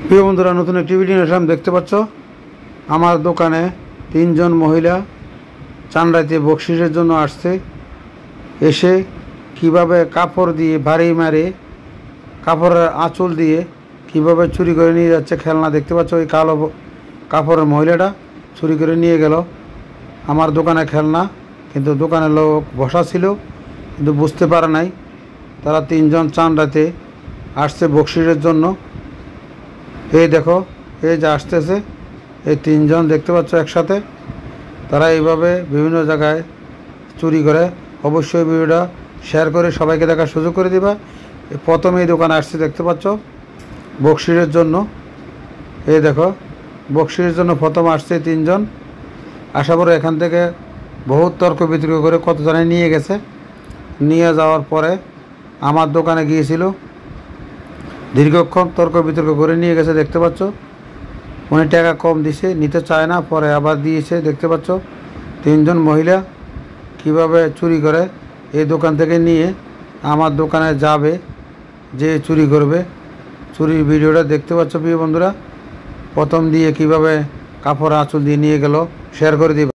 প্রিয় বন্ধুরা, নতুন একটি ভিডিও নিয়ে আসলাম। দেখতে পাচ্ছ আমার দোকানে তিনজন মহিলা চান্ডাইতে বকশিসের জন্য আসছে। এসে কিভাবে কাপড় দিয়ে ভারী মারে, কাপড়ের আঁচল দিয়ে কিভাবে চুরি করে নিয়ে যাচ্ছে খেলনা। দেখতে পাচ্ছ ওই কালো কাপড়ের মহিলাটা চুরি করে নিয়ে গেল আমার দোকানে খেলনা। কিন্তু দোকানের লোক বসা ছিল, কিন্তু বুঝতে পারে নাই তারা তিনজন চান্ডাইতে আসছে বকশিসের জন্য। এই দেখো, এই যে আসতেছে এই তিনজন, দেখতে পাচ্ছ একসাথে। তারা এইভাবে বিভিন্ন জায়গায় চুরি করে। অবশ্যই ভিডিওটা শেয়ার করে সবাইকে দেখার সুযোগ করে দিবা। প্রথমে এই দোকানে আসছে, দেখতে পাচ্ছ বকশিসের জন্য। এই দেখো, বকশিসের জন্য প্রথম আসছে তিনজন। আসার পরে এখান থেকে বহুত তর্ক বিতর্ক করে কত জনে নিয়ে গেছে। নিয়ে যাওয়ার পরে আমার দোকানে গিয়েছিল, দীর্ঘক্ষণ তর্ক বিতর্ক করে নিয়ে গেছে। দেখতে পাচ্ছ উনি টাকা কম দিছে, নিতে চায় না, পরে আবার দিয়েছে। দেখতে পাচ্ছ তিনজন মহিলা কিভাবে চুরি করে এই দোকান থেকে নিয়ে আমার দোকানে যাবে, যে চুরি করবে। চুরির ভিডিওটা দেখতে পাচ্ছ প্রিয় বন্ধুরা। প্রথম দিয়ে কিভাবে কাপড় আঁচল দিয়ে নিয়ে গেল, শেয়ার করে দিবে।